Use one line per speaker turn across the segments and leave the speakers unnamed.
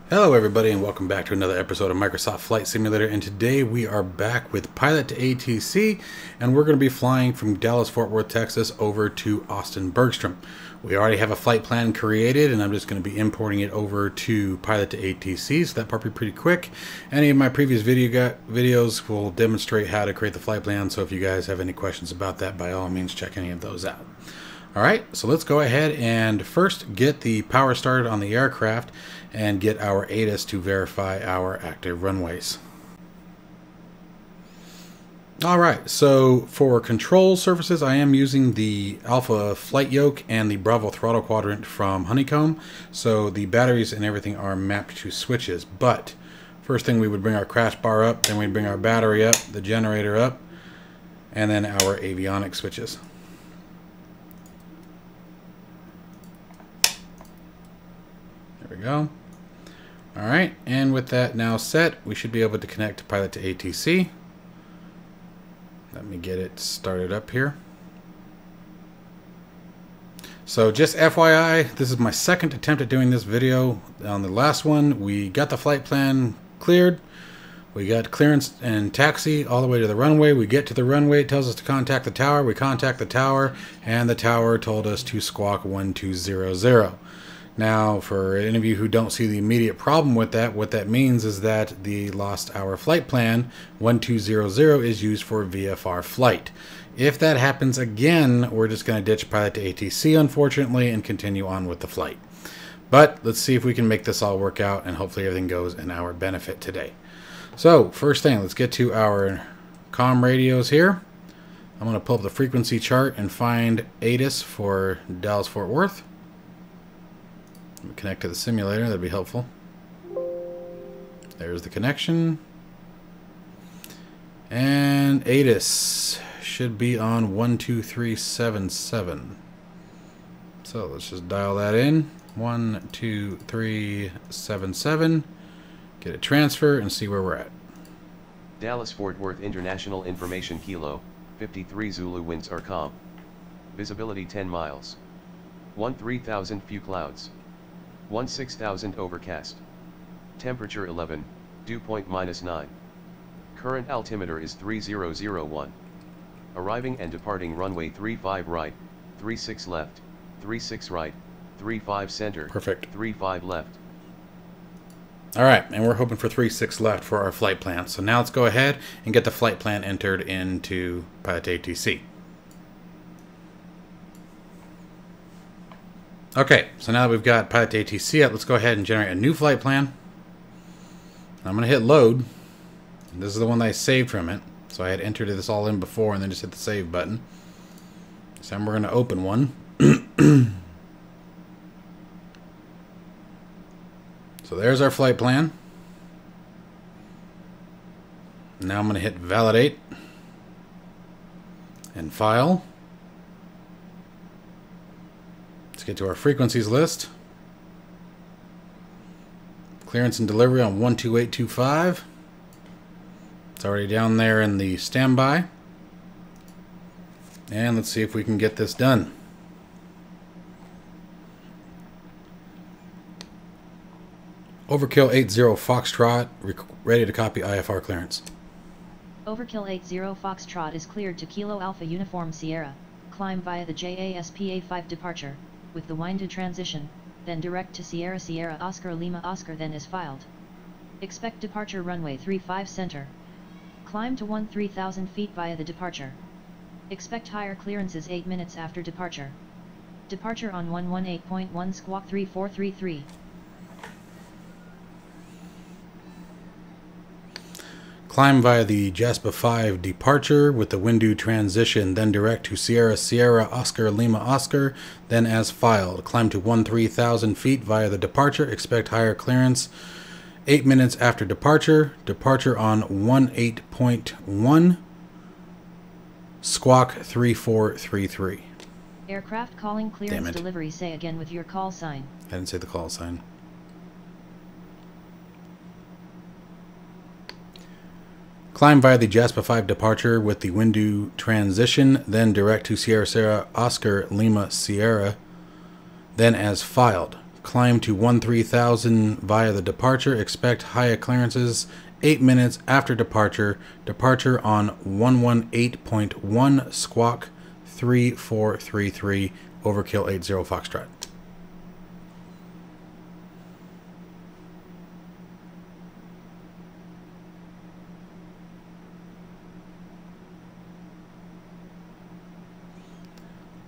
Hello everybody and welcome back to another episode of Microsoft Flight Simulator, and today we are back with Pilot2ATC and we're going to be flying from Dallas-Fort Worth, Texas over to Austin Bergstrom. We already have a flight plan created and I'm just going to be importing it over to Pilot2ATC, so that part will be pretty quick. Any of my previous videos will demonstrate how to create the flight plan, so if you guys have any questions about that, by all means check any of those out. Alright, so let's go ahead and first get the power started on the aircraft and get our ATIS to verify our active runways. Alright, so for control surfaces I am using the Alpha flight yoke and the Bravo throttle quadrant from Honeycomb, so the batteries and everything are mapped to switches. But first thing, we would bring our crash bar up, then we'd bring our battery up, the generator up, and then our avionics switches. There we go. Alright, and with that now set, we should be able to connect to Pilot2ATC. Let me get it started up here. So just FYI, this is my second attempt at doing this video. On the last one, we got the flight plan cleared. We got clearance and taxi all the way to the runway. We get to the runway, it tells us to contact the tower. We contact the tower, and the tower told us to squawk 1200. Now, for any of you who don't see the immediate problem with that, what that means is that the lost hour flight plan 1200 is used for VFR flight. If that happens again, we're just going to ditch Pilot2ATC, unfortunately, and continue on with the flight. But let's see if we can make this all work out, and hopefully everything goes in our benefit today. So, first thing, let's get to our comm radios here. I'm going to pull up the frequency chart and find ATIS for Dallas-Fort Worth. Connect to the simulator, that'd be helpful. There's the connection. And ATIS should be on 12377. So let's just dial that in. 12377. Get a transfer and see where we're at.
Dallas-Fort Worth International Information Kilo, 53 Zulu winds are calm. Visibility 10 miles. 13,000 few clouds. 16,000 overcast. Temperature 11, dew point -9. Current altimeter is 3001. Arriving and departing runway 35 right, 36 left, 36 right, 35 center. Perfect. 35 left.
Alright, and we're hoping for 36 left for our flight plan. So now let's go ahead and get the flight plan entered into Pilot2ATC. Okay, so now that we've got Pilot2ATC up, let's go ahead and generate a new flight plan. I'm going to hit load. This is the one that I saved from it. So I had entered this all in before and then just hit the save button. So we're going to open one. So there's our flight plan. Now I'm going to hit validate and file. Let's get to our frequencies list. Clearance and delivery on 12825. It's already down there in the standby. And let's see if we can get this done. Overkill 80 Foxtrot, ready to copy IFR clearance.
Overkill 80 Foxtrot is cleared to Kilo Alpha Uniform Sierra. Climb via the JASPA-5 departure, with the winded transition, then direct to Sierra Sierra Oscar Lima Oscar, then is filed. Expect departure runway 35 center. Climb to 13,000 feet via the departure. Expect higher clearances 8 minutes after departure. Departure on 118.1 squawk 3433.
Climb via the JASPA-5 departure with the window transition, then direct to Sierra Sierra Oscar Lima Oscar, then as filed. Climb to 13,000 feet via the departure. Expect higher clearance 8 minutes after departure. Departure on 18.1 squawk 3433.
Aircraft calling clearance delivery. Say again with your call sign.
I didn't say the call sign. Climb via the JASPA-5 departure with the window transition, then direct to Sierra Sierra Oscar Lima Sierra, then as filed. Climb to 13,000 via the departure. Expect high clearances 8 minutes after departure. Departure on 118.1 squawk 3433 overkill 80 Foxtrot.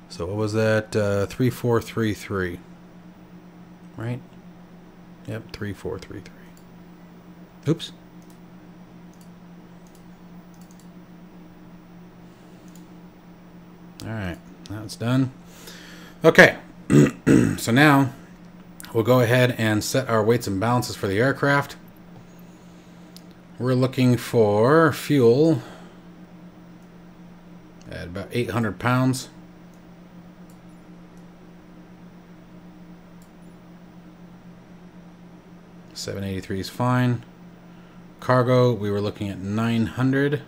So what was that? 3433. Right? Yep, 3433. Oops. Alright, that's done. Okay, so now we'll go ahead and set our weights and balances for the aircraft. We're looking for fuel at about 800 pounds. $783 is fine. Cargo, we were looking at 900.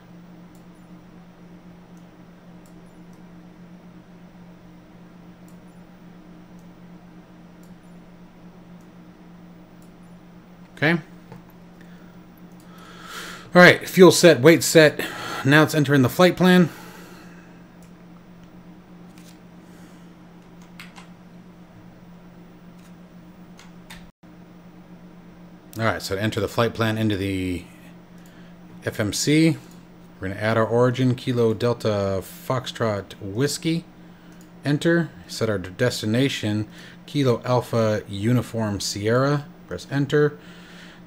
Okay. All right, fuel set, weight set. Now let's enter in the flight plan. All right, so to enter the flight plan into the FMC, we're going to add our origin, Kilo Delta Foxtrot Whiskey. Enter. Set our destination, Kilo Alpha Uniform Sierra. Press enter.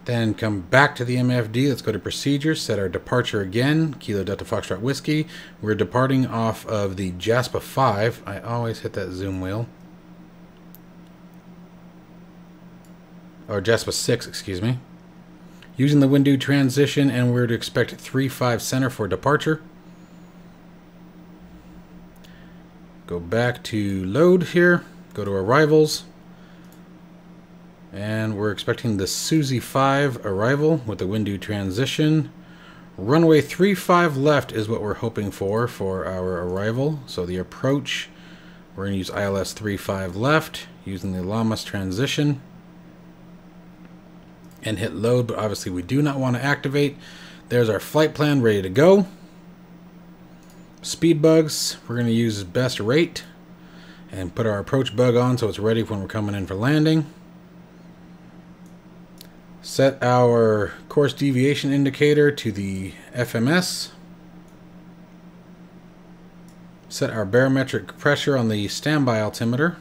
Then come back to the MFD. Let's go to procedures. Set our departure again, Kilo Delta Foxtrot Whiskey. We're departing off of the JASPA 5. I always hit that zoom wheel. Or JASPA 6, excuse me. Using the window transition, and we're to expect 3-5 center for departure. Go back to load here. Go to arrivals. And we're expecting the Suzy 5 arrival with the window transition. Runway 35 left is what we're hoping for our arrival. So the approach, we're going to use ILS 35 left using the Lamas transition. And hit load, but obviously we do not want to activate. There's our flight plan ready to go. Speed bugs, we're going to use best rate and put our approach bug on so it's ready when we're coming in for landing. Set our course deviation indicator to the FMS. Set our barometric pressure on the standby altimeter.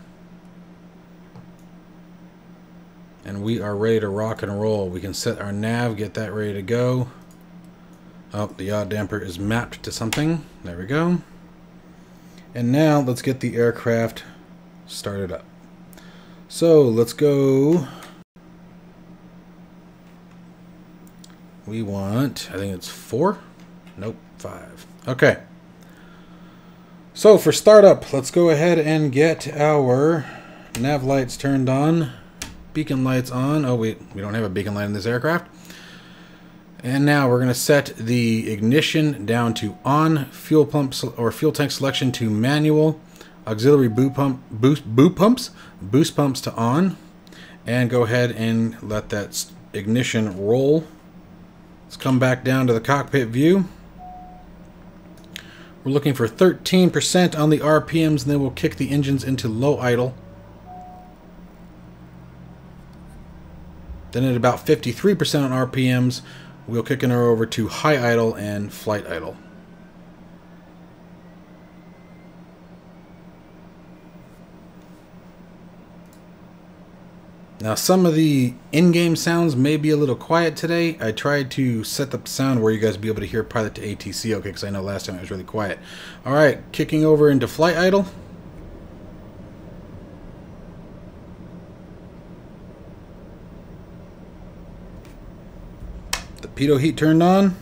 And we are ready to rock and roll. We can set our nav, get that ready to go. Oh, the yaw damper is mapped to something. There we go. And now let's get the aircraft started up. So let's go. We want, I think it's 4. Nope, 5. Okay. So for startup, let's go ahead and get our nav lights turned on. Beacon lights on. Oh, we don't have a beacon light in this aircraft. And now we're going to set the ignition down to on, fuel pumps or fuel tank selection to manual, auxiliary boost pumps to on, and go ahead and let that ignition roll. Let's come back down to the cockpit view. We're looking for 13% on the RPMs, and then we'll kick the engines into low idle. Then at about 53% on RPMs, we'll kick her over to high idle and flight idle. Now some of the in-game sounds may be a little quiet today. I tried to set the sound where you guys be able to hear Pilot2ATC okay, because I know last time it was really quiet. Alright, kicking over into flight idle. Pitot heat turned on.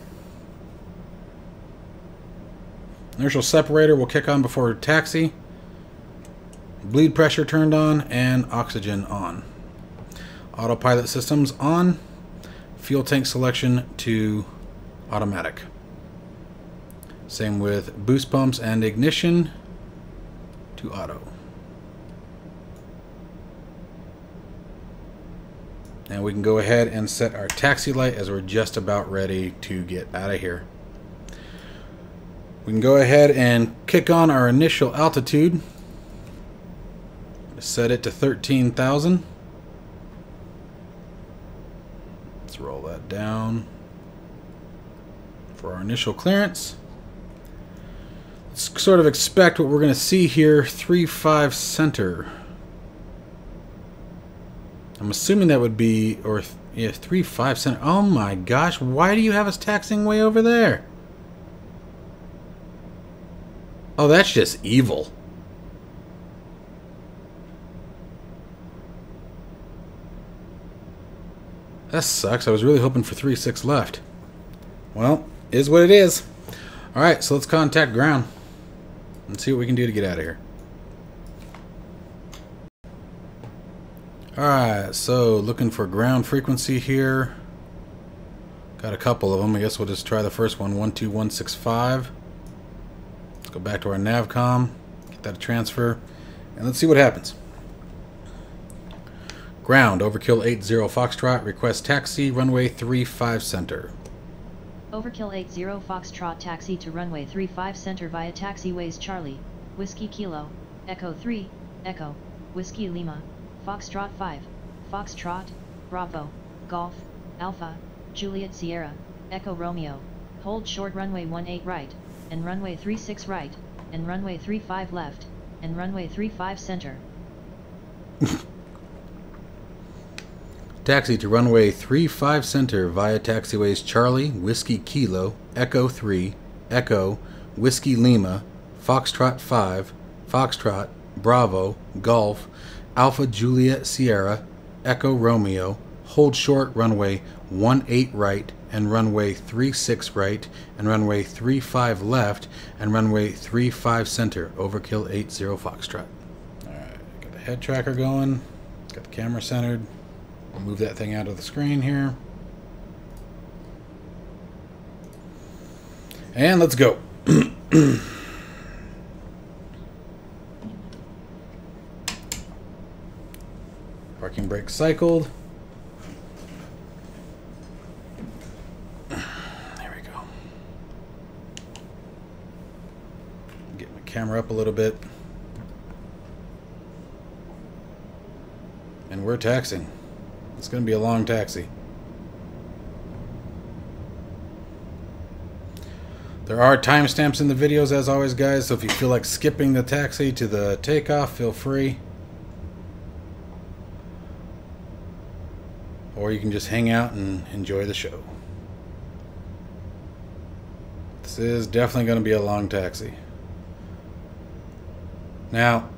Inertial separator will kick on before taxi. Bleed pressure turned on and oxygen on. Autopilot systems on. Fuel tank selection to automatic. Same with boost pumps and ignition to auto. And we can go ahead and set our taxi light as we're just about ready to get out of here. We can go ahead and kick on our initial altitude. Set it to 13,000. Let's roll that down for our initial clearance. Let's sort of expect what we're going to see here. 3.5 center. I'm assuming that would be, or yeah, 3.5 center. Oh my gosh, why do you have us taxiing way over there? Oh, that's just evil. That sucks. I was really hoping for 3.6 left. Well, is what it is. Alright, so let's contact ground and see what we can do to get out of here. Alright, so looking for ground frequency here. Got a couple of them. I guess we'll just try the first one, 12165. Let's go back to our navcom, get that transfer, and let's see what happens. Ground, Overkill 80 Foxtrot, request taxi, runway 35 center.
Overkill 80 Foxtrot, taxi to runway 35 center via taxiways Charlie, Whiskey Kilo, Echo 3, Echo, Whiskey Lima, Foxtrot 5, Foxtrot, Bravo, Golf, Alpha, Juliet Sierra, Echo Romeo, hold short runway 18 right, and runway 36 right, and runway 35 left, and runway 35 center.
Taxi to runway 35 center via taxiways Charlie, Whiskey Kilo, Echo 3, Echo, Whiskey Lima, Foxtrot 5, Foxtrot, Bravo, Golf, Alpha Juliet Sierra, Echo Romeo, hold short runway 18 right, and runway 36 right, and runway 35 left, and runway 35 center, Overkill 80 Foxtrot. Alright, got the head tracker going, got the camera centered. We'll move that thing out of the screen here. And let's go. Parking brake cycled. There we go. Get my camera up a little bit. And we're taxiing. It's going to be a long taxi. There are timestamps in the videos as always, guys, so if you feel like skipping the taxi to the takeoff, feel free. Or you can just hang out and enjoy the show. This is definitely going to be a long taxi. Now,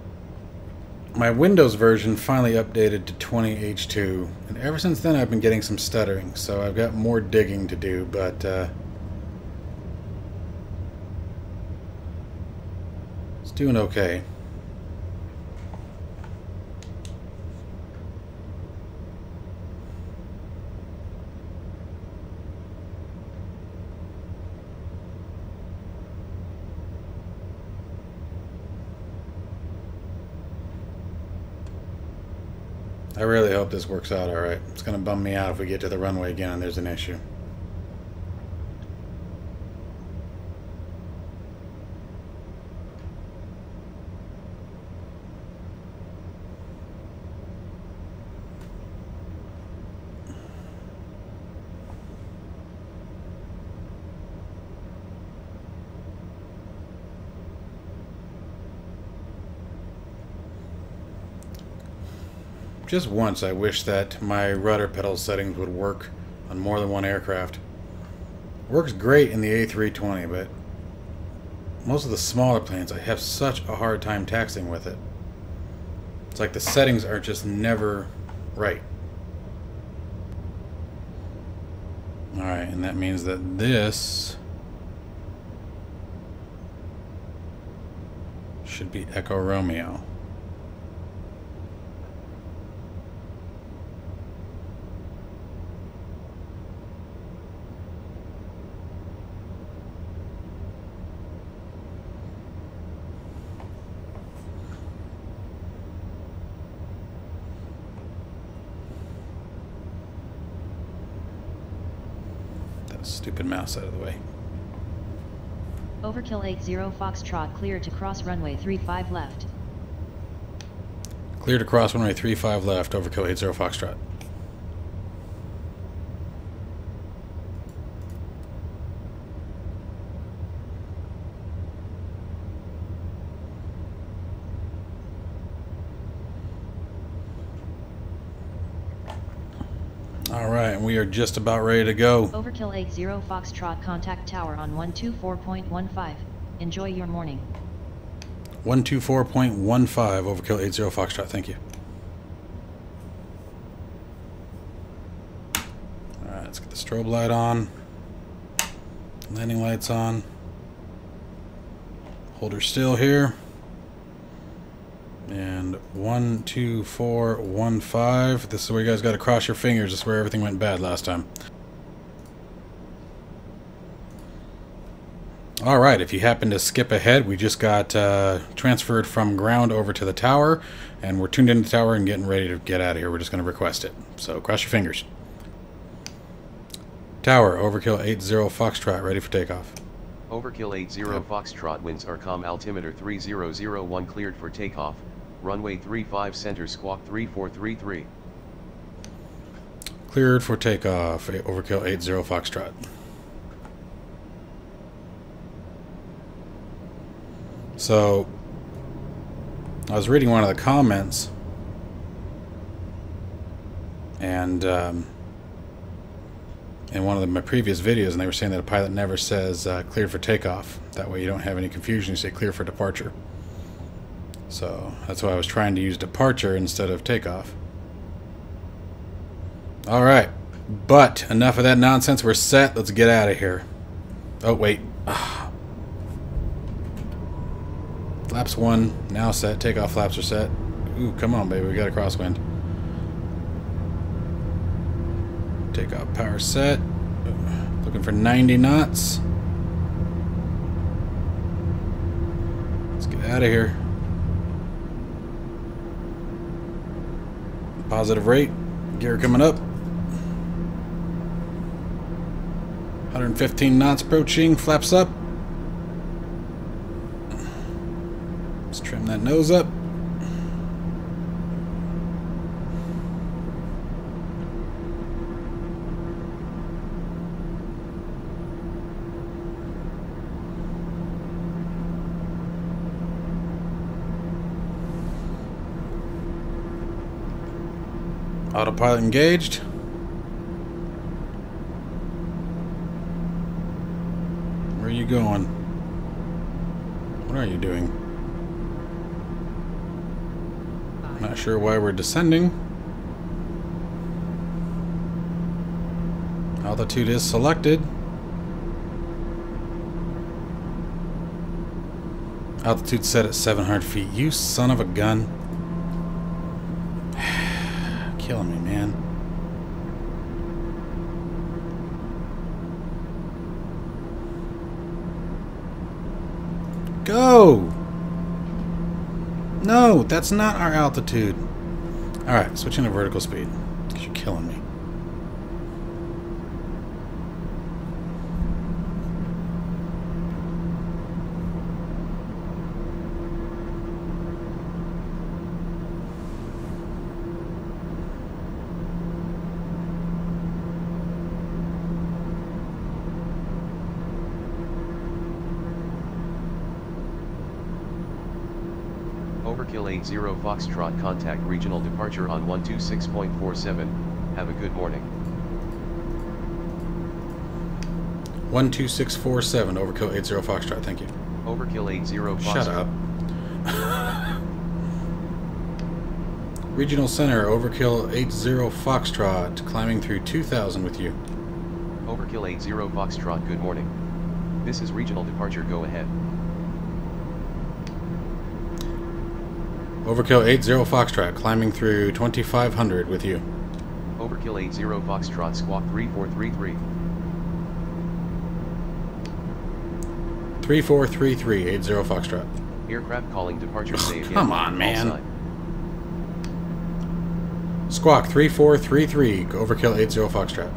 my Windows version finally updated to 20H2, and ever since then I've been getting some stuttering, so I've got more digging to do, but it's doing okay. I really hope this works out alright. It's going to bum me out if we get to the runway again and there's an issue. Just once I wish that my rudder pedal settings would work on more than one aircraft. It works great in the A320, but most of the smaller planes I have such a hard time taxiing with it. It's like the settings are just never right. Alright, and that means that this should be Echo Romeo. Stupid mouse out of the way.
Overkill 80 Foxtrot clear to cross runway 35 left.
Clear to cross runway 35 left. Overkill 80 Foxtrot. Alright, we are just about ready to go.
Overkill 80 Foxtrot contact tower on 124.15. Enjoy your morning.
124.15 Overkill 80 Foxtrot, thank you. Alright, let's get the strobe light on. Landing lights on. Hold her still here. And 12415. This is where you guys got to cross your fingers. This is where everything went bad last time. Alright, if you happen to skip ahead, we just got transferred from ground over to the tower, and we're tuned into the tower and getting ready to get out of here. We're just going to request it. So cross your fingers. Tower, Overkill 80 Foxtrot, ready for takeoff.
Overkill 80 Foxtrot winds Arcom altimeter 3001 cleared for takeoff. Runway 35 center squawk 3433.
Cleared for takeoff. Overkill 80 Foxtrot. So, I was reading one of the comments, and in one of my previous videos, and they were saying that a pilot never says cleared for takeoff. That way you don't have any confusion. You say clear for departure. So that's why I was trying to use departure instead of takeoff. Alright, but enough of that nonsense. We're set. Let's get out of here. Oh, wait. Flaps 1, now set. Takeoff flaps are set. Ooh, come on, baby. We got a crosswind. Takeoff power set. Looking for 90 knots. Let's get out of here. Positive rate. Gear coming up. 115 knots approaching. Flaps up. Let's trim that nose up. Autopilot engaged. Where are you going? What are you doing? Not sure why we're descending. Altitude is selected. Altitude set at 700 feet. You son of a gun. Killing me, man. Go! No, that's not our altitude. Alright, switching to vertical speed. Because you're killing me.
Overkill 80 Foxtrot contact regional departure on 126.47. Have a good morning.
12647, Overkill 80 Foxtrot, thank you.
Overkill 80 Foxtrot.
Shut up. Regional Center, Overkill 80 Foxtrot, climbing through 2000 with you.
Overkill 80 Foxtrot, good morning. This is regional departure, go ahead.
Overkill 80 Foxtrot, climbing through 2500 with you.
Overkill 80 Foxtrot, squawk 3433.
3433, 80 Foxtrot.
Aircraft calling departure, say again.
Come on, man. Squawk 3433, Overkill 80 Foxtrot.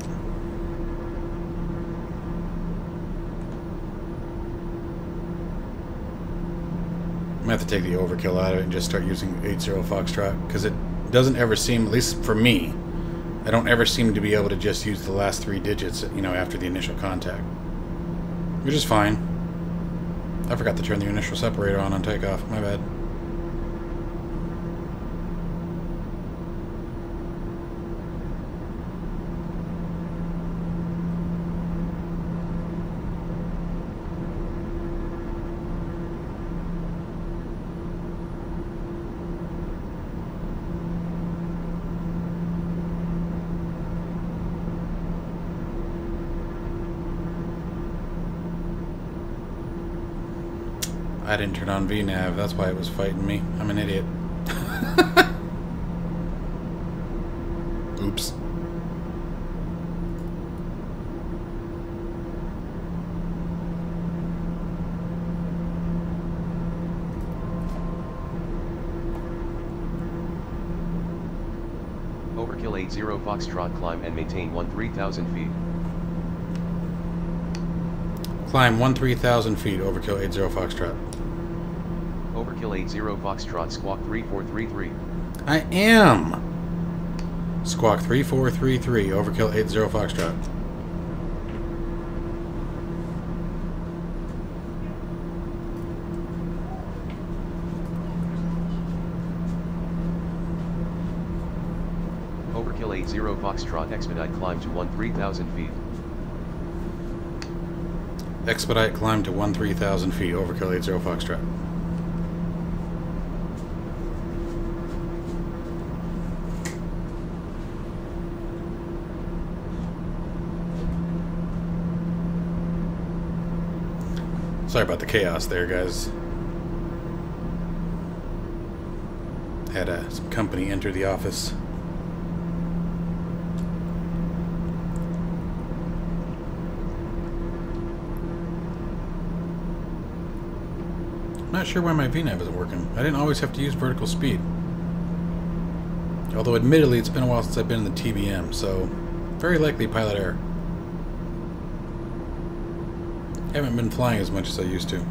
I'm gonna have to take the overkill out of it and just start using 80 Foxtrot, because it doesn't ever seem, at least for me, I don't ever seem to be able to just use the last 3 digits, you know, after the initial contact. Which is fine. I forgot to turn the initial separator on takeoff. My bad. I didn't turn on VNav, that's why it was fighting me. I'm an idiot. Oops.
Overkill 80 Foxtrot, climb and maintain 13,000 feet.
Climb 13,000 feet, overkill 80 Foxtrot.
Overkill 80 Foxtrot, squawk 3433.
I am! Squawk 3433, overkill 80 Foxtrot.
Overkill 80 Foxtrot, expedite climb to 13,000 feet.
Expedite climb to 13,000 feet, overkill 80 Foxtrot. Sorry about the chaos there, guys. Had some company enter the office. I'm not sure why my VNav isn't working. I didn't always have to use vertical speed. Although admittedly it's been a while since I've been in the TBM, so very likely pilot error. Haven't been flying as much as I used to.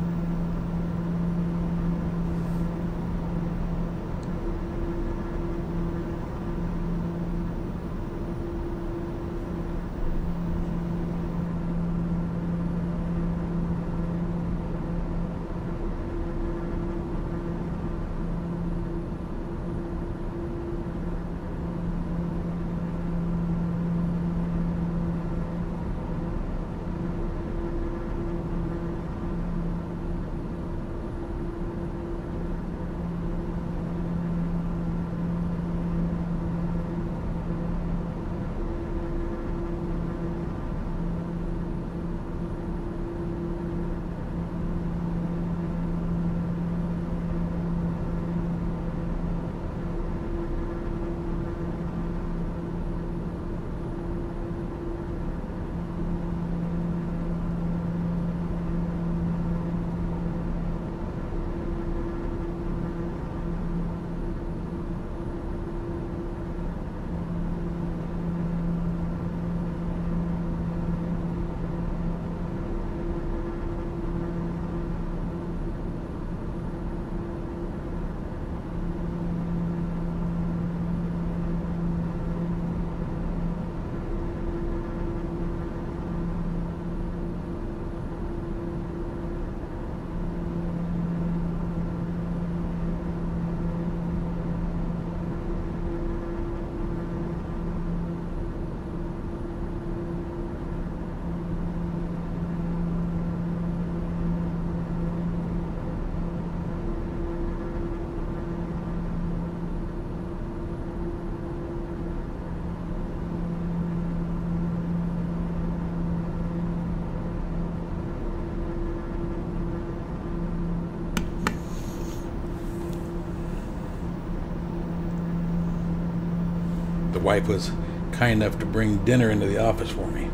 The wife was kind enough to bring dinner into the office for me.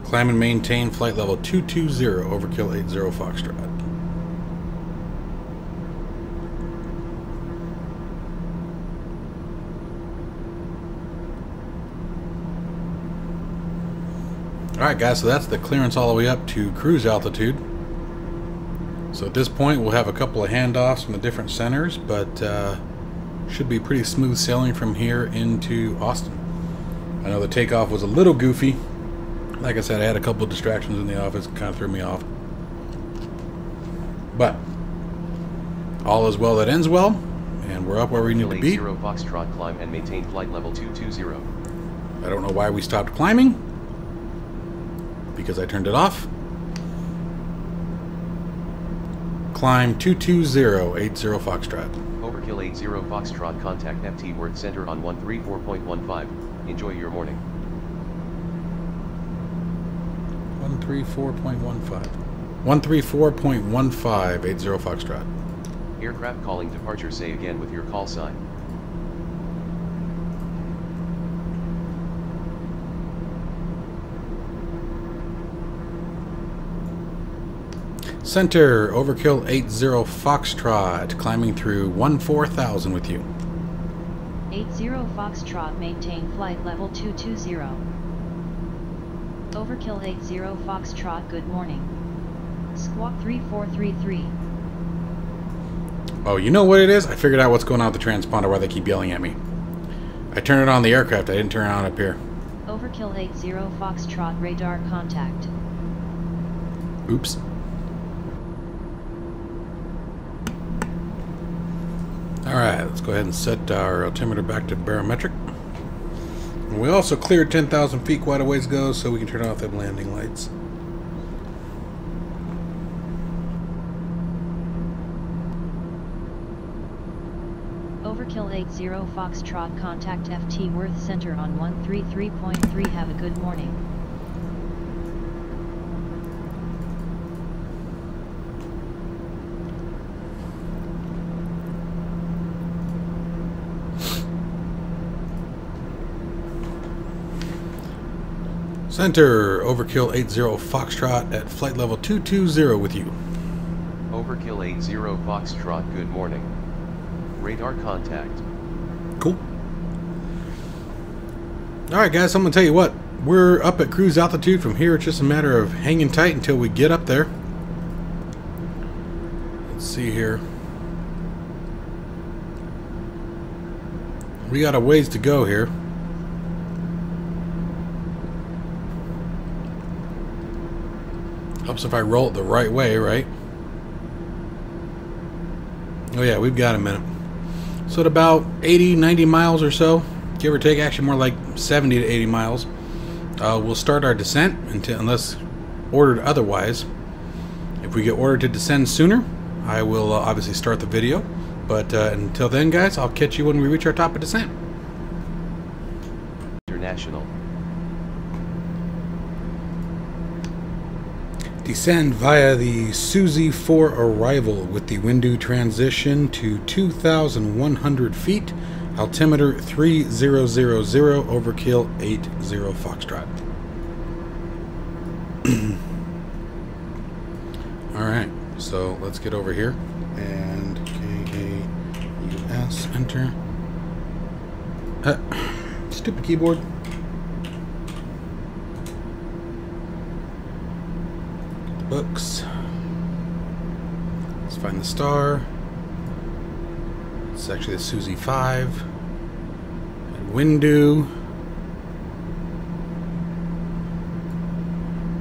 Climb and maintain flight level 220, overkill 80 Foxtrot. Alright guys, so that's the clearance all the way up to cruise altitude. So at this point we'll have a couple of handoffs from the different centers, but should be pretty smooth sailing from here into Austin. I know the takeoff was a little goofy. Like I said, I had a couple of distractions in the office, kind of threw me off. But all is well that ends well, and we're up where we need to be.
Foxtrot, climb and maintain flight level 220.
I don't know why we stopped climbing, because I turned it off. Climb 220, 80 Foxtrot.
Overkill 80 Foxtrot, contact FT Word Center on 134.15. Enjoy your morning.
134.15. 134.15, 80 Foxtrot.
Aircraft calling departure, say again with your call sign.
Center, Overkill 80 Foxtrot, climbing through 14,000 with you.
80 Foxtrot, maintain flight level 220. Overkill 80 Foxtrot, good morning. Squawk 3433.
Oh, you know what it is? I figured out what's going on with the transponder, why they keep yelling at me. I turned it on the aircraft, I didn't turn it on up here.
Overkill 80 Foxtrot, radar contact.
Oops. Alright, let's go ahead and set our altimeter back to barometric. And we also cleared 10,000 feet quite a ways ago, so we can turn off them landing lights.
Overkill 80 Foxtrot, contact FT Worth Center on 133.3. Have a good morning.
Center, Overkill 80 Foxtrot at flight level 220 with you.
Overkill 80 Foxtrot, good morning. Radar contact.
Cool. Alright guys, I'm going to tell you what. We're up at cruise altitude from here. It's just a matter of hanging tight until we get up there. Let's see here. We got a ways to go here. Helps if I roll it the right way, right? Oh yeah, we've got a minute. So at about 80, 90 miles or so, give or take, actually more like 70 to 80 miles, we'll start our descent unless ordered otherwise. If we get ordered to descend sooner, I will obviously start the video. But until then, guys, I'll catch you when we reach our top of descent.
International.
Descend via the Suzy 4 arrival with the window transition to 2,100 feet. Altimeter 3000, overkill 80 Foxtrot. Alright, so let's get over here. And KAUS, enter. Stupid keyboard. Books. Let's find the star. It's actually the Suzy 5. And window.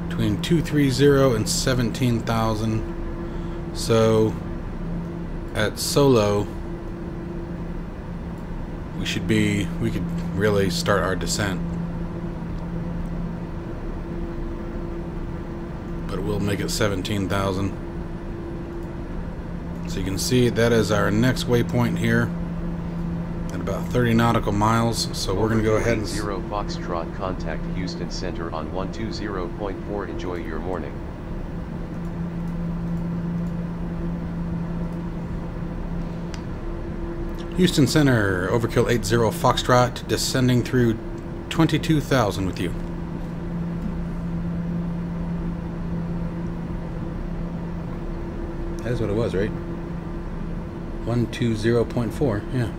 Between 230 and 17,000. So at solo, we could really start our descent. But we'll make it 17,000. So you can see that is our next waypoint here at about 30 nautical miles. So we're going to go ahead and
80 Foxtrot, contact Houston Center on 120.4. Enjoy your morning.
Houston Center, Overkill 80 Foxtrot, descending through 22,000 with you. That is what it was, right? 120.4, yeah.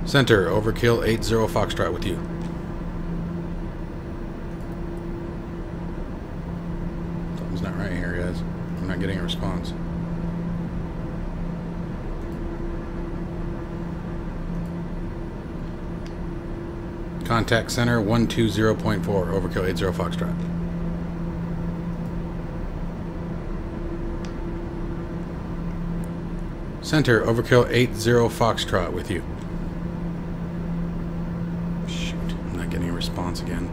Center, Overkill 80 Foxtrot with you. Something's not right here, guys. I'm not getting a response. Contact center 120.4, Overkill 80 Foxtrot. Center, Overkill 80 Foxtrot with you. Shoot, I'm not getting a response again.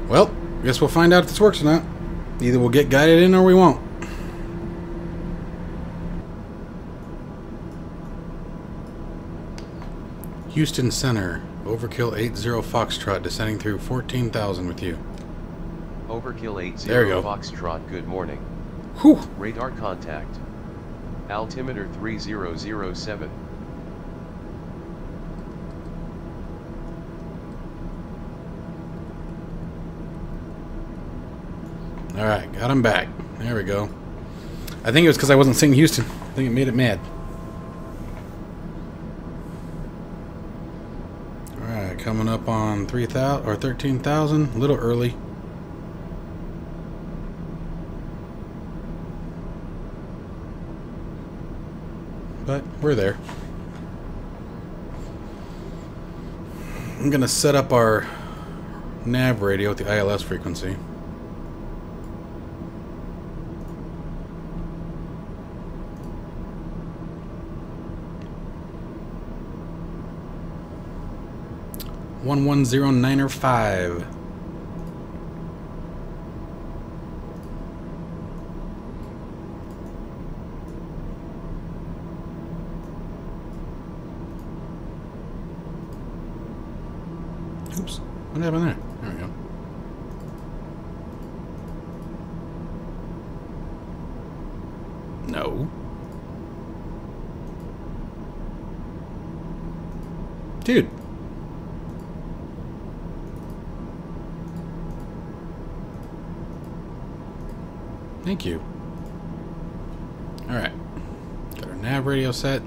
Well, guess we'll find out if this works or not. Either we'll get guided in or we won't. Houston Center, Overkill 80 Foxtrot descending through 14,000 with you.
Overkill 80
There you go.
Foxtrot, good morning.
Whew.
Radar contact. Altimeter 3007.
Alright, got him back. There we go. I think it was because I wasn't saying Houston. I think it made it mad. Alright, coming up on 3,000 or 13,000. A little early. But we're there. I'm going to set up our nav radio at the ILS frequency. One 110.905. Oops, what happened there? There we go. No. Dude. Thank you. Alright. Got our nav radio set.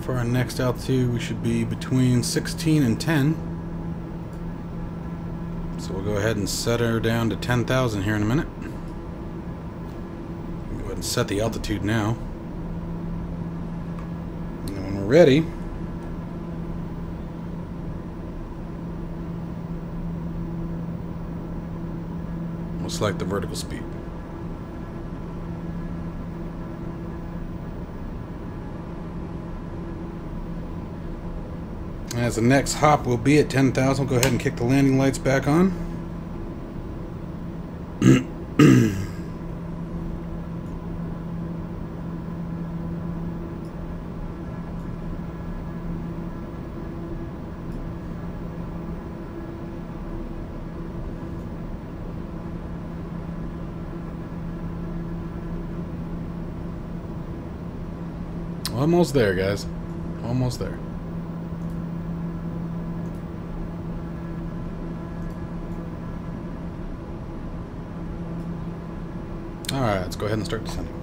For our next altitude, we should be between 16 and 10. So we'll go ahead and set her down to 10,000 here in a minute. Go ahead and set the altitude now. And then when we're ready, we'll select the vertical speed. As the next hop will be at 10,000, we'll go ahead and kick the landing lights back on. Almost there, guys. Almost there. Alright, let's go ahead and start descending.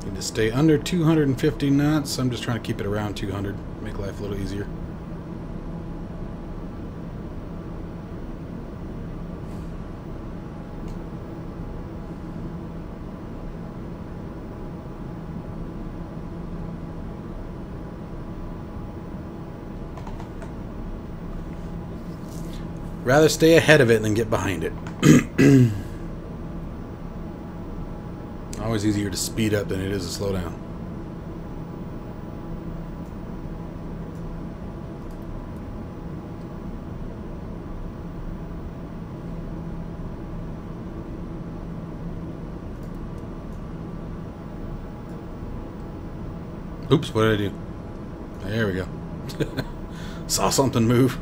Need to stay under 250 knots. I'm just trying to keep it around 200, make life a little easier. Rather stay ahead of it than get behind it. Always easier to speed up than it is to slow down. Oops, what did I do? There we go. Saw something move.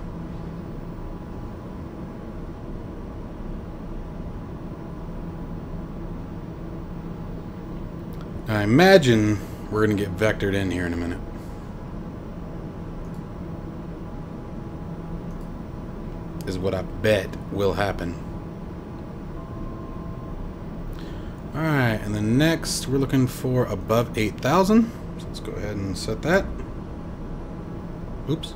I imagine we're going to get vectored in here in a minute. Is what I bet will happen. Alright, and then next we're looking for above 8,000. So let's go ahead and set that. Oops.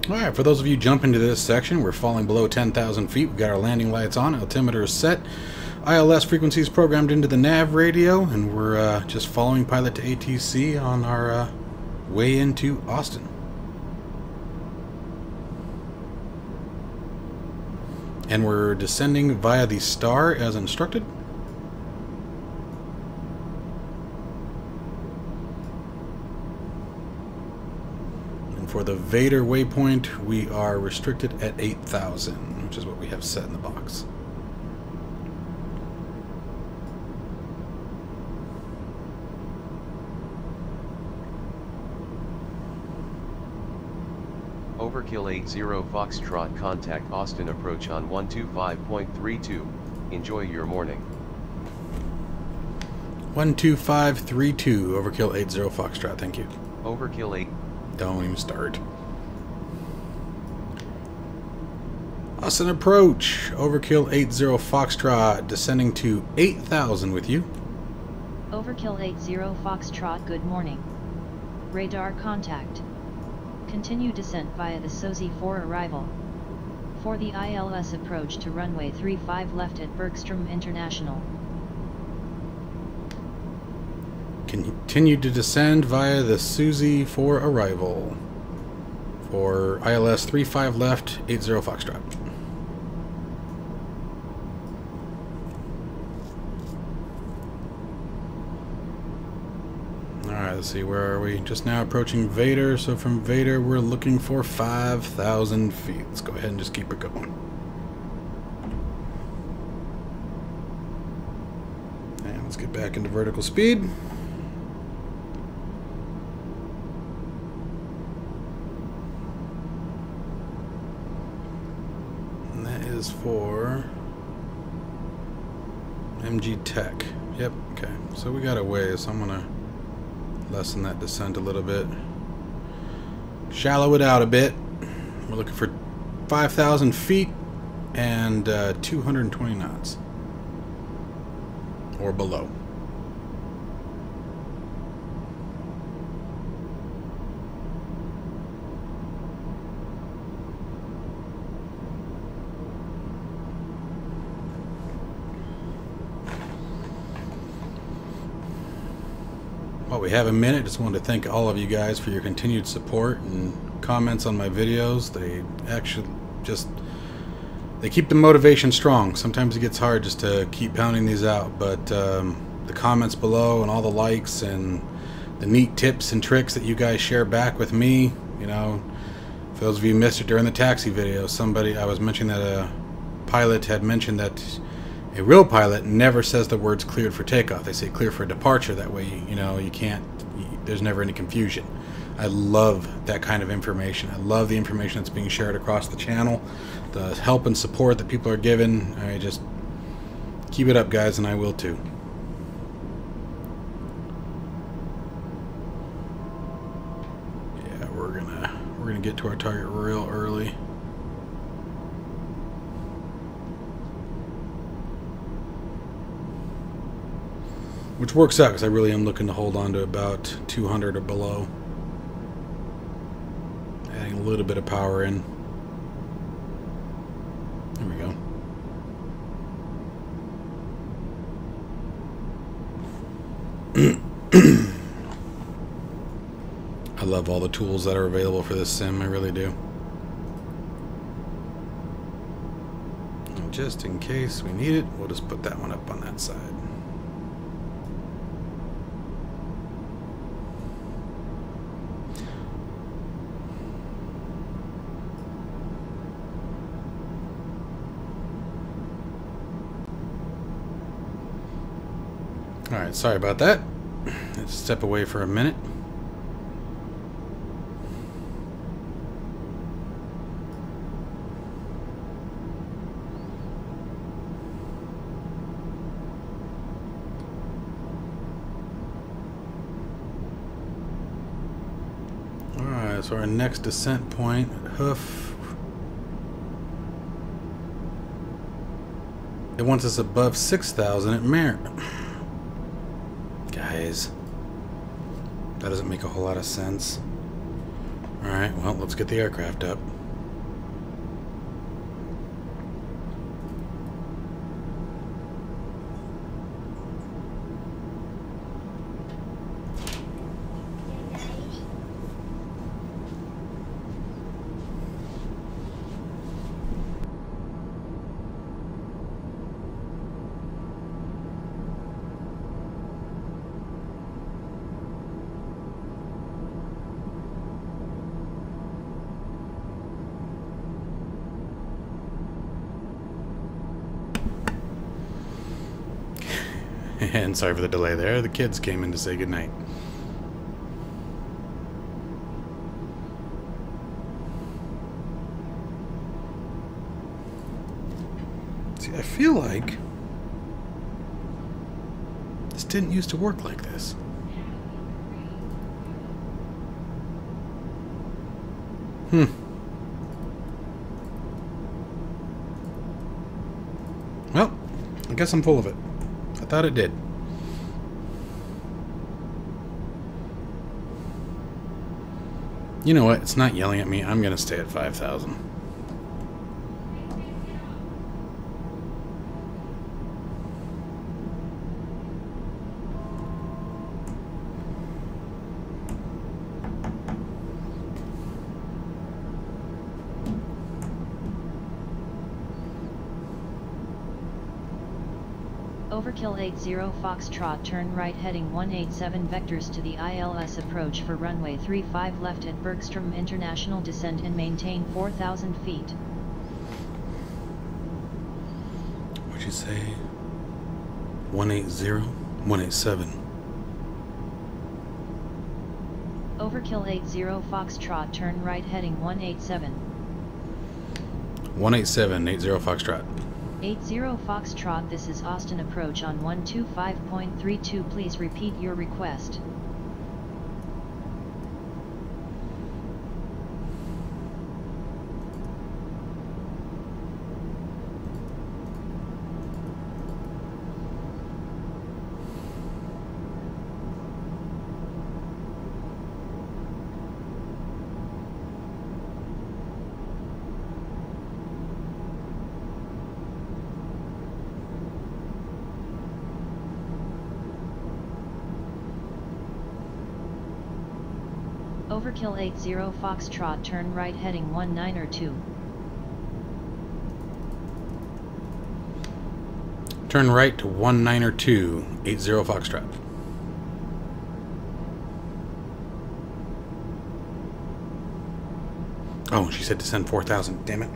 Alright, for those of you jumping to this section, we're falling below 10,000 feet. We've got our landing lights on, altimeter is set, ILS frequencies programmed into the nav radio, and we're just following Pilot2ATC on our way into Austin. And we're descending via the star as instructed. For the Vader waypoint, we are restricted at 8,000, which is what we have set in the box.
Overkill 80 Foxtrot, contact Austin, approach on 125.32. Enjoy your morning.
12532, Overkill 80 Foxtrot, thank you.
Overkill 8.
Don't even start. Austin approach, Overkill 80 Foxtrot, descending to 8,000 with you.
Overkill 80 Foxtrot, good morning. Radar contact. Continue descent via the SOZI for arrival. For the ILS approach to runway 35 left at Bergstrom International.
Continue to descend via the SOZI for arrival. For ILS 35 left, 80 Foxtrot. Alright, let's see, where are we? Just now approaching Vader, so from Vader we're looking for 5,000 feet. Let's go ahead and just keep it going. And let's get back into vertical speed. And that is for MG Tech. Yep, okay. So we got a ways, so I'm going to lessen that descent a little bit. Shallow it out a bit. We're looking for 5,000 feet and 220 knots. Or below. While we have a minute, just wanted to thank all of you guys for your continued support and comments on my videos. They actually just, they keep the motivation strong. Sometimes it gets hard just to keep pounding these out, but the comments below and all the likes and the neat tips and tricks that you guys share back with me, you know, for those of you who missed it during the taxi video, I was mentioning that a pilot had mentioned that a real pilot never says the words cleared for takeoff. They say clear for departure. That way, you know, you can't, there's never any confusion. I love that kind of information. I love the information that's being shared across the channel, the help and support that people are given. I just keep it up, guys, and I will too. Yeah, we're gonna get to our target real early. Which works out because I really am looking to hold on to about 200 or below. Adding a little bit of power in. There we go. I love all the tools that are available for this sim, I really do. And just in case we need it, we'll just put that one up on that side. Alright, sorry about that. Let's step away for a minute. Alright, so our next descent point, hoof. It wants us above 6,000 at Merit. Guys, that doesn't make a whole lot of sense. Alright, well, let's get the aircraft up. And sorry for the delay there. The kids came in to say goodnight. See, I feel like this didn't used to work like this. Well, I guess I'm full of it. I thought it did. You know what? It's not yelling at me. I'm going to stay at 5,000.
Overkill 80 Foxtrot, turn right heading 187 vectors to the ILS approach for runway 35 left at Bergstrom International, descend and maintain 4,000 feet.
What'd you say? 180? 187.
Overkill 80 Foxtrot, turn right heading 187.
187, 80 Foxtrot.
80 Foxtrot, this is Austin approach on 125.32. Please repeat your request. Overkill 80 Foxtrot, turn right heading 1902.
Turn right to 1902, 80 Foxtrot. Oh, she said descend 4,000. Damn it.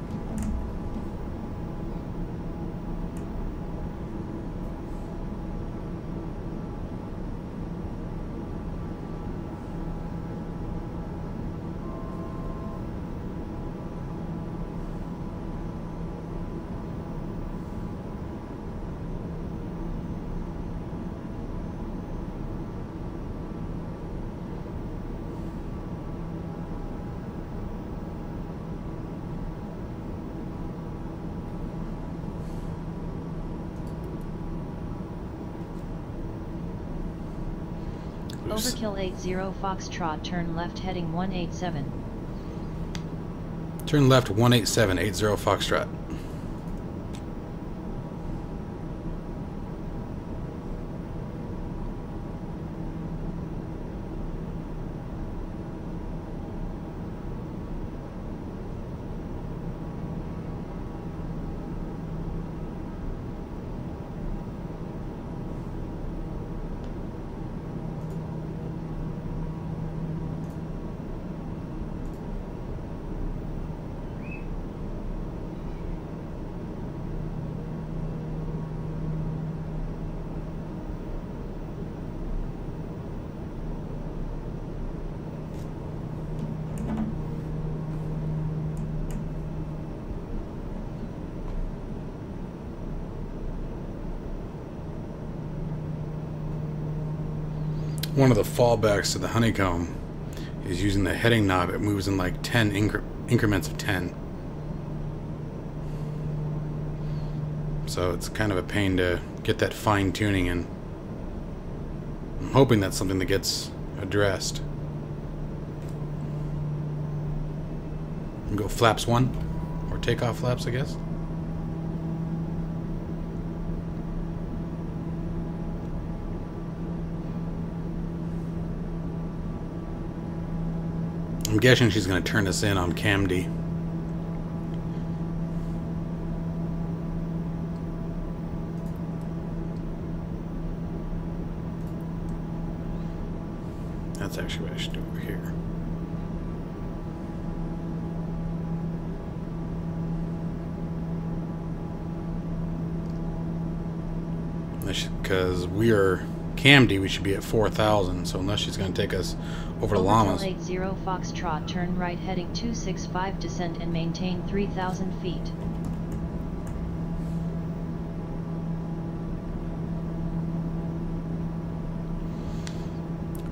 Overkill 80 Foxtrot, turn left heading 187.
Turn left 187, 80 Foxtrot. One of the fallbacks to the honeycomb is using the heading knob. It moves in like 10 increments of 10. So it's kind of a pain to get that fine tuning in. I'm hoping that's something that gets addressed. And go flaps 1, or takeoff flaps, I guess. I'm guessing she's going to turn us in on CAMD. That's actually what I should do over here. Because we are CAMD, we should be at 4,000. So unless she's going to take us over to Llamas.
80 Foxtrot, turn right heading 265, descend and maintain 3,000 feet.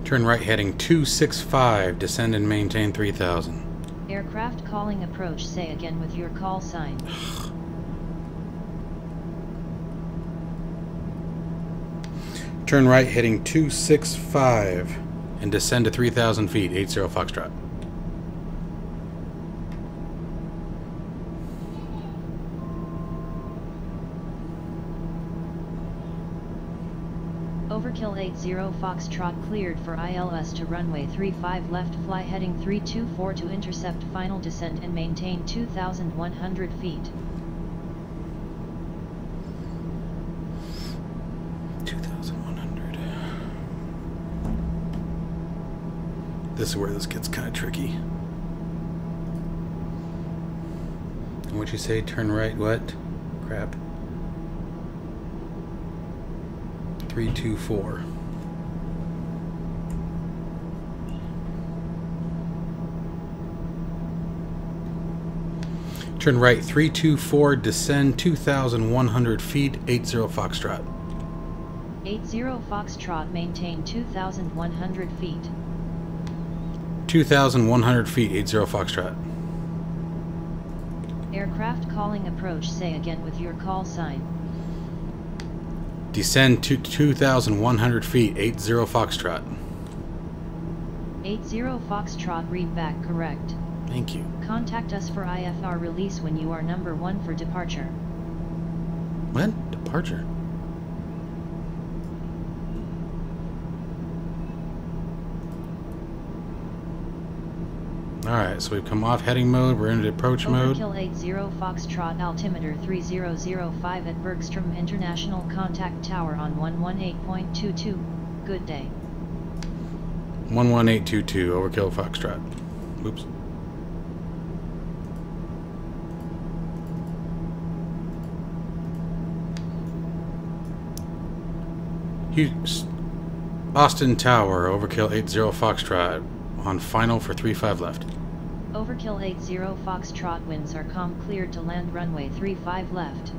Turn right heading 265, descend and maintain 3,000.
Aircraft calling approach, say again with your call sign.
Turn right heading 265 and descend to 3,000 feet, 80 Foxtrot.
Overkill 80 Foxtrot cleared for ILS to runway 35 left, fly heading 324 to intercept final descent and maintain 2,100 feet.
2,100. This is where this gets kind of tricky. And what'd you say? Turn right what? Crap. 324. Turn right 324, descend 2,100 feet, 80 Foxtrot.
80 Foxtrot, maintain 2,100 feet.
2,100 feet, 80 Foxtrot.
Aircraft calling approach, say again with your call sign.
Descend to 2,100 feet, 80 Foxtrot.
80 Foxtrot, read back correct.
Thank you.
Contact us for IFR release when you are number 1 for departure.
What? Departure? Alright, so we've come off heading mode, we're into approach mode.
Overkill 80 Foxtrot, altimeter 3005 at Bergstrom International, contact tower on 118.22. Good day.
11822, overkill Foxtrot. Oops. Austin Tower, overkill 80 Foxtrot, on final for 35 left.
Overkill 80 Foxtrot, winds are calm, cleared to land runway 35 left.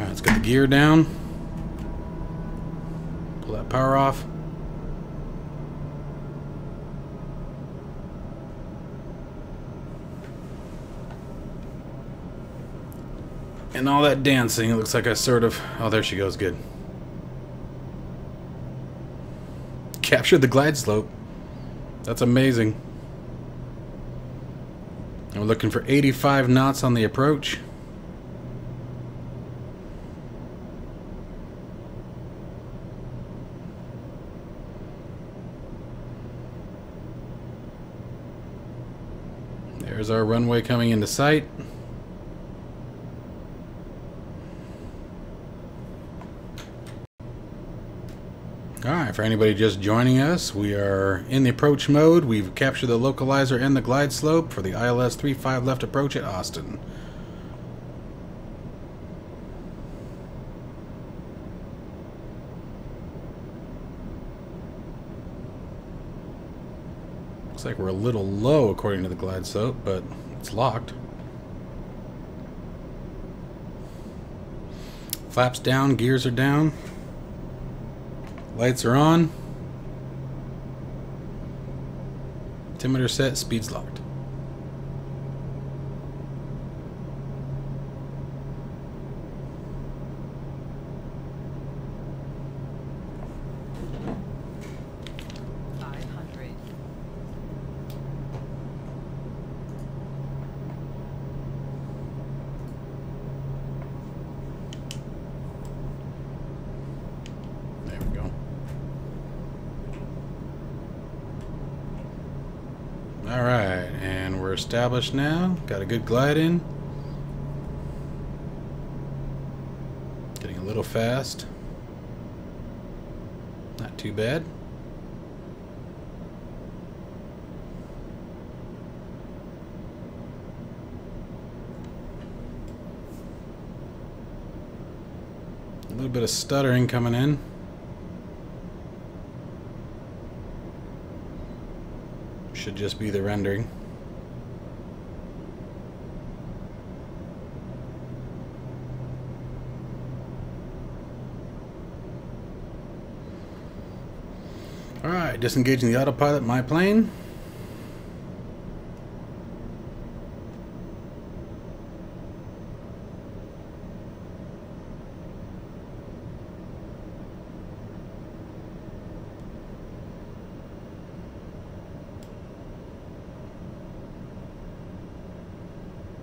Let's get the gear down. Pull that power off. And all that dancing, it looks like I sort of... Oh, there she goes. Good. Captured the glide slope. That's amazing. And we're looking for 85 knots on the approach. There's our runway coming into sight. Alright, Alright, for anybody just joining us, we are in the approach mode. We've captured the localizer and the glide slope for the ILS 35 left approach at Austin. Looks like we're a little low according to the glide slope, but it's locked. Flaps down, gears are down. Lights are on. Altimeter set, speed's locked. Alright, and we're established now. Got a good glide in. Getting a little fast. Not too bad. A little bit of stuttering coming in. Should just be the rendering. Alright, disengaging the autopilot, my plane.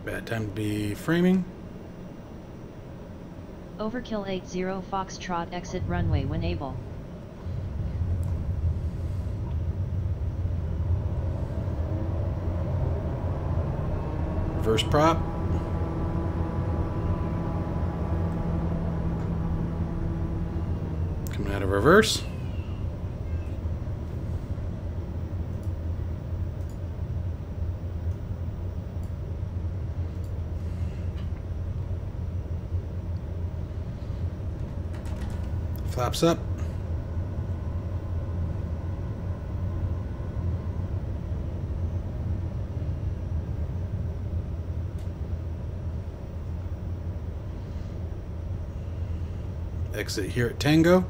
Bad time to be framing.
Overkill 80 Foxtrot, exit runway when able.
Reverse prop. Coming out of reverse. Flaps up. Exit here at Tango.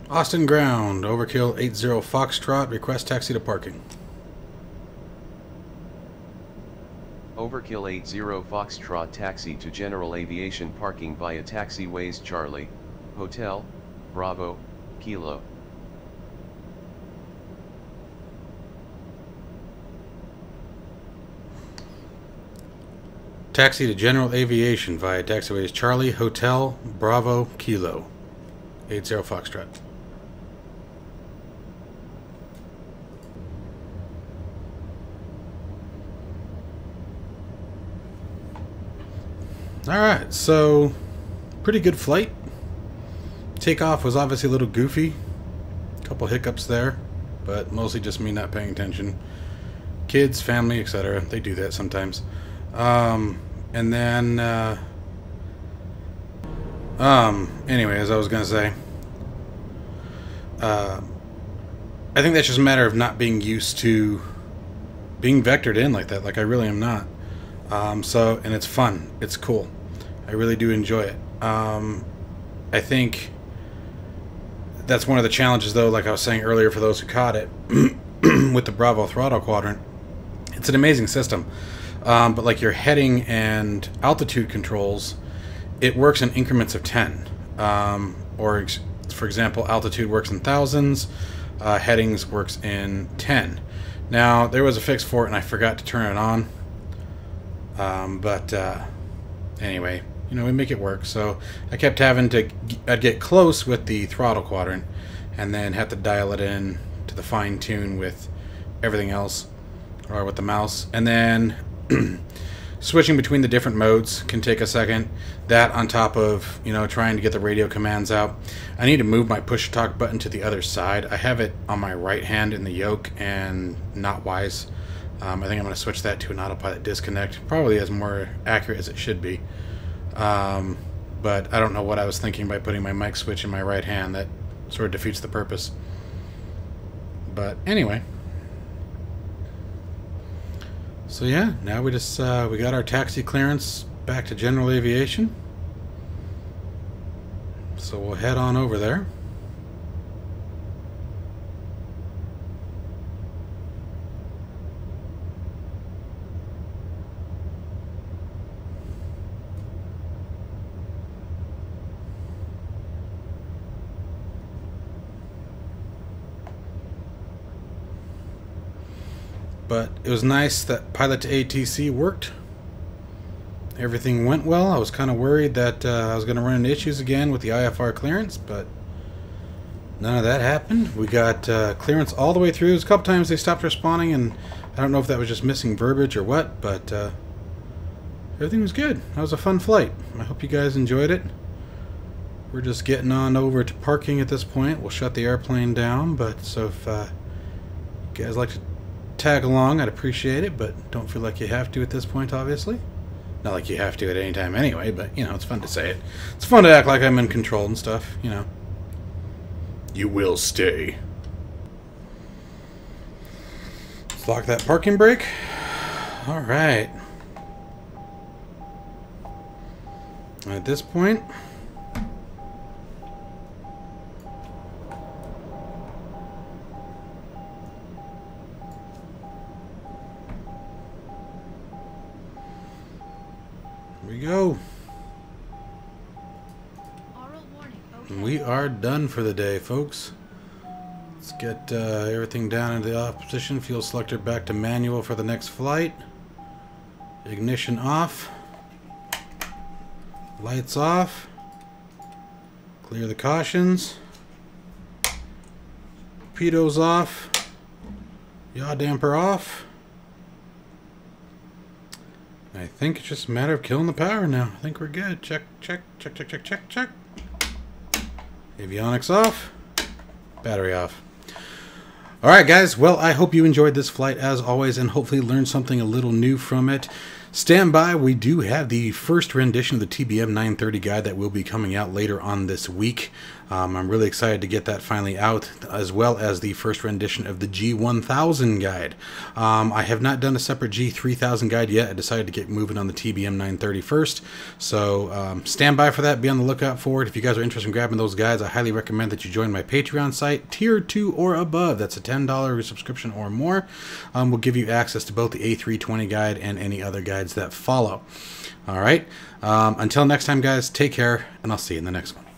Austin ground, overkill 80 Foxtrot, request taxi to parking.
Overkill 80 Foxtrot, taxi to general aviation parking via taxiways Charlie, Hotel, Bravo, Kilo.
Taxi to general aviation via taxiways Charlie, Hotel, Bravo, Kilo. 80 Foxtrot. Alright, so pretty good flight. Takeoff was obviously a little goofy. A couple hiccups there, but mostly just me not paying attention. Kids, family, etc. They do that sometimes. And then, anyway, as I was going to say, I think that's just a matter of not being used to being vectored in like that. Like, I really am not. And it's fun. It's cool. I really do enjoy it. I think that's one of the challenges, though, like I was saying earlier, for those who caught it, with the Bravo throttle quadrant. It's an amazing system. But like your heading and altitude controls, it works in increments of 10. Or, for example, altitude works in thousands, headings works in 10. Now, there was a fix for it, and I forgot to turn it on. Anyway, you know, we make it work. So I kept having to, I'd get close with the throttle quadrant and then have to dial it in to the fine tune with everything else, or with the mouse. And then switching between the different modes can take a second. That on top of, you know, trying to get the radio commands out. I need to move my push talk button to the other side. I have it on my right hand in the yoke and not wise. I think I'm going to switch that to an autopilot disconnect. Probably as more accurate as it should be. But I don't know what I was thinking by putting my mic switch in my right hand. That sort of defeats the purpose. But anyway. So yeah, now we just we got our taxi clearance back to general aviation. So we'll head on over there. But it was nice that Pilot2ATC worked. Everything went well. I was kind of worried that I was going to run into issues again with the IFR clearance, but none of that happened. We got clearance all the way through. There's a couple times they stopped responding, and I don't know if that was just missing verbiage or what, but everything was good. That was a fun flight. I hope you guys enjoyed it. We're just getting on over to parking at this point. We'll shut the airplane down, but so if you guys like to tag along, I'd appreciate it, but don't feel like you have to at this point, obviously. Not like you have to at any time anyway, but, you know, it's fun to say it. It's fun to act like I'm in control and stuff, you know. You will stay. Let's lock that parking brake. Alright. At this point, here we go. We are done for the day, folks. Let's get everything down into the off position. Fuel selector back to manual for the next flight. Ignition off. Lights off. Clear the cautions. Torpedoes off. Yaw damper off. I think it's just a matter of killing the power now. I think we're good. Check, check, check, check, check, check, check. Avionics off. Battery off. Alright guys, well I hope you enjoyed this flight as always and hopefully learned something a little new from it. Stand by, we do have the first rendition of the TBM-930 guide that will be coming out later on this week. I'm really excited to get that finally out, as well as the first rendition of the G1000 guide. I have not done a separate G3000 guide yet. I decided to get moving on the TBM-930 first. So stand by for that, be on the lookout for it. If you guys are interested in grabbing those guides, I highly recommend that you join my Patreon site, tier 2 or above. That's a $10 subscription or more. Will give you access to both the A320 guide and any other guides that follow. Alright, until next time guys, take care, and I'll see you in the next one.